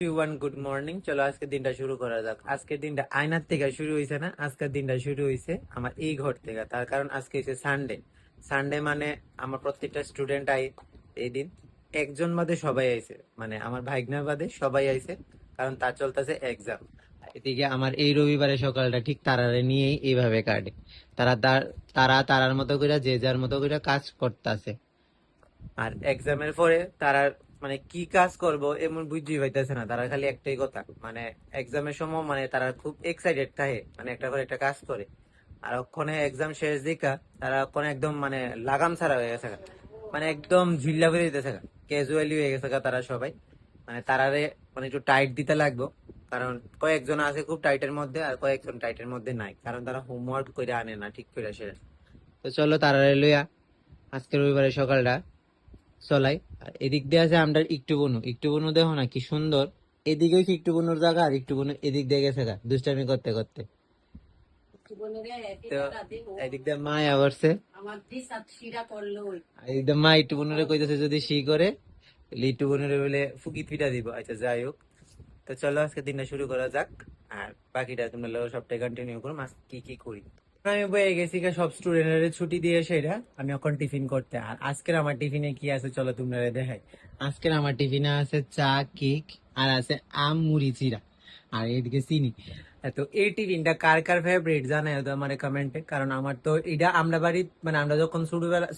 Everyone good morning. চলো আজকের দিনটা শুরু করা যাক। আজকের দিনটা আয়নার থেকে শুরু হয়েছে না, আজকের দিনটা শুরু হয়েছে আমার এই ঘর থেকে। তার কারণ আজকে হচ্ছে সানডে। সানডে মানে আমার প্রত্যেকটা স্টুডেন্ট আই এই দিন। একজন বাদে সবাই আইছে, মানে আমার ভাইগনা বাদে সবাই আইছে, কারণ তার চলতেছে এক্সাম। এদিকে আমার এই রবিবারে সকালটা ঠিক তারারে নিয়েই এইভাবে কাটে। তারা তার তারার মতো করে যে যার মতো করে কাজ করতেছে। আর এক্সামের পরে তারা মানে কি কাজ করব এমন বুঝতেই পাইতেছে না। তারা খালি একটাই কথা, মানে এক্সামের সময় মানে তারা খুব এক্সাইটেড থাকে, মানে একটা করে একটা কাজ করে। আর ওখানে এক্সাম শেষ দিকা তারা ওখানে একদম মানে লাগাম ছাড়া হয়ে গেছে গা। মানে একদম ঝুল্লা করে দিতেছে, ক্যাজুয়ালি হয়ে গেছে গা তারা সবাই। মানে তারারে মানে একটু টাইট দিতে লাগবে, কারণ কয়েকজন আছে খুব টাইটের মধ্যে, আর কয়েকজন টাইটের মধ্যে নাই, কারণ তারা হোমওয়ার্ক করে আনে না ঠিক করে সেটা। তো চলো তারারে লইয়া আজকে রবিবারের সকালটা চলাই। আর এদিক দিয়ে আছে আমরা একটু বনু দেখো না কি সুন্দর। এদিকে হচ্ছে একটু বনুর জায়গা, আর একটু বনু এদিক দিয়ে গেছে গা দুষ্টামি করতে করতে। তো এদিক দিয়ে মা আবারছে, এদিক দিয়ে মা একটু বনুরে কইতেছে যদি সি করে লিটু বনুরে বলে ফুকি পিঠা দিব। আচ্ছা যাই হোক, তো চলো আজকে দিনটা শুরু করা যাক। আর বাকিটা তোমরা লোক সবটাই কন্টিনিউ করো, আজ কি কি করি। আমি বয়ে গেছি গা, সব স্টুডেন্টের ছুটি দিয়ে সেটা আমি এখন টিফিন করতে। আর আজকের আমার টিফিনে কি আছে চলো তোমরা দেখাই। আজকের আমার টিফিনে আছে চা, কেক, আর আছে আম মুড়ি চিরা, আর এদিকে চিনি। তো এই টিফিনটা কার কার ফেভারিট জানাই তো আমার কমেন্টে, কারণ আমার তো এটা আমরা বাড়ি মানে আমরা যখন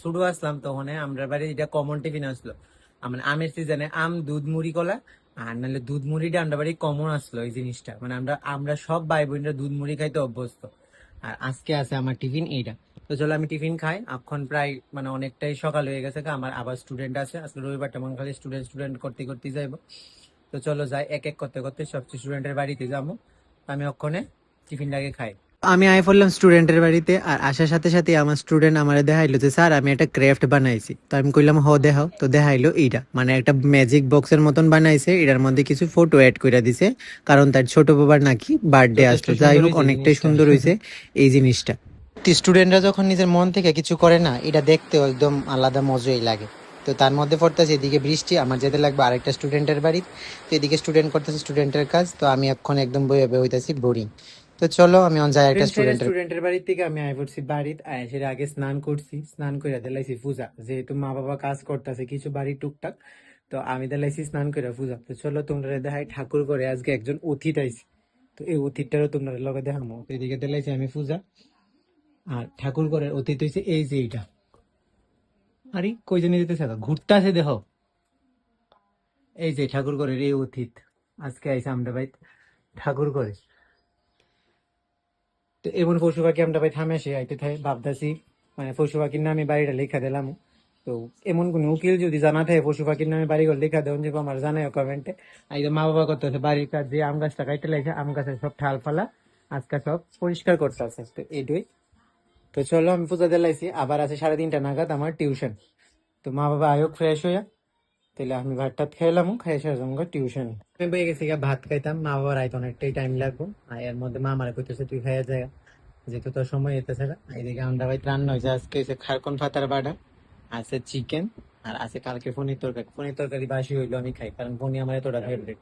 শুরু আসলাম তখন আমরা বাড়ি এটা কমন টিফিন আসলো। মানে আমের সিজনে আম, দুধ, মুড়ি, কলা। আর নাহলে দুধ মুড়িটা আমরা বাড়ি কমন আসলো এই জিনিসটা, মানে আমরা আমরা সব ভাই বোনরা দুধ মুড়ি খাইতে অভ্যস্ত। আর আজকে আছে আমার টিফিন এইটা। তো চলো আমি টিফিন খাই, এখন প্রায় মানে অনেকটাই সকাল হয়ে গেছে, আমার আবার স্টুডেন্ট আছে আজকে রবিবারটা, মনে খালি স্টুডেন্ট স্টুডেন্ট করতে করতে যাইবো। তো চলো যাই, এক এক করতে করতে সব স্টুডেন্টের বাড়িতে যাবো। আমি ওখানে টিফিনটাকে খাই। আমি আই পড়লাম স্টুডেন্টের বাড়িতে, আর আসার সাথে সাথে আমার স্টুডেন্ট আমার দেখাইলো যে স্যার আমি একটা ক্রাফট বানাইছি। তো আমি কইলাম হ দেখাও। তো দেখাইলো এইটা মানে একটা ম্যাজিক বক্সের মতন বানাইছে, এটার মধ্যে কিছু ফটো অ্যাড করে দিছে, কারণ তার ছোট বাবার নাকি বার্থডে আসলো। যাই হোক অনেকটাই সুন্দর হয়েছে এই জিনিসটা। স্টুডেন্টরা যখন নিজের মন থেকে কিছু করে না, এটা দেখতেও একদম আলাদা মজাই লাগে। তো তার মধ্যে পড়তেছে এদিকে বৃষ্টি, আমার যেতে লাগবে আরেকটা স্টুডেন্টের বাড়ি। তো এদিকে স্টুডেন্ট করতেছে স্টুডেন্টের কাজ, তো আমি এখন একদম বই হইতাছি বোরিং। তো চলো আমি অন যাই একটা স্টুডেন্টের বাড়ি থেকে আমি আই পড়ছি বাড়িতে। সেটা আগে স্নান করছি, স্নান করে দিলাইছি পূজা, যেহেতু মা বাবা কাজ করতেছে কিছু বাড়ি টুকটাক। তো আমি দিলাইছি স্নান করে পূজা। তো চলো তোমরা দেখাই ঠাকুর করে আজকে একজন অতিথ আইছি। তো এই অতিথটারও তোমরা লগে দেখামো। এদিকে দিলাইছি আমি পূজা, আর ঠাকুর করে অতীত হয়েছে এই যে এইটা। আরে কই জন্য যেতেছে ঘুরতে আসে দেখো, এই যে ঠাকুর করে এই অতীত আজকে আইসা আমরা ভাই ঠাকুর করে। তো এমন পশু পাখি আমরা ভাই থামে সে আইতে থাকে ভাবতাছি, মানে পশু পাখির নামে বাড়িটা লেখা দিলাম। তো এমন কোন উকিল যদি জানা থাকে পশু পাখির নামে বাড়িঘর লেখা দেন যে আমার জানাই কমেন্টে। এই যে মা বাবা করতেছে বাড়ির কাজ, যে আম গাছটা কাইতে লাগছে আম গাছের সব ঠাল ফালা আজকে সব পরিষ্কার করতে আছে। তো এইটাই। তো চলো আমি পূজা দিলাইছি, আবার আছে 3:30 নাগাদ আমার টিউশন। তো মা বাবা আয়োগ ফ্রেশ হইয়া তাহলে আমি ভাত টাত খাইলাম, খাই শেষ আমার টিউশন। আমি বয়ে গেছি গিয়া ভাত খাইতাম, মা বাবার আইতো অনেকটাই টাইম লাগবো। আর এর মধ্যে মা আমার কইতেছে তুই খাইয়া যায়, যেহেতু তোর সময় হইতেছে না। এইদিকে আমরা ভাই রান্না হয়েছে আজকে হয়েছে খারকন পাতার বাটা, আছে চিকেন, আর আছে কালকে পনির তরকারি। পনির তরকারি বাসি হইলো আমি খাই, কারণ পনির আমার এতটা ফেভারিট।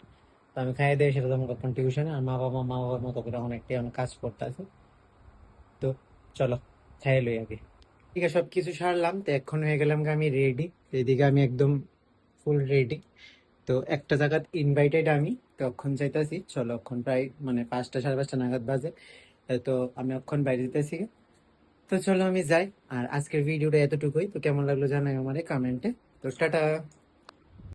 তো আমি খাইয়ে দিয়ে সেটা তোমার কখন টিউশনে, আর মা বাবার মতো করে অনেকটাই অনেক কাজ করতে আছে। তো চলো খাইয়ে লই আগে। ঠিক আছে সবকিছু সারলাম, তো এখন হয়ে গেলাম গিয়ে আমি রেডি। এদিকে আমি একদম ফুল রেডি। তো একটা জায়গাত ইনভাইটেড আমি, তো অক্ষণ চাইতেছি চলো, অক্ষণ প্রায় মানে 5টা 5:30 নাগাদ বাজে। তো আমি অক্ষণ বাইরে যেতেছি। তো চলো আমি যাই। আর আজকের ভিডিওটা এতটুকুই, তো কেমন লাগলো জানাই আমারে কমেন্টে। তো টাটা।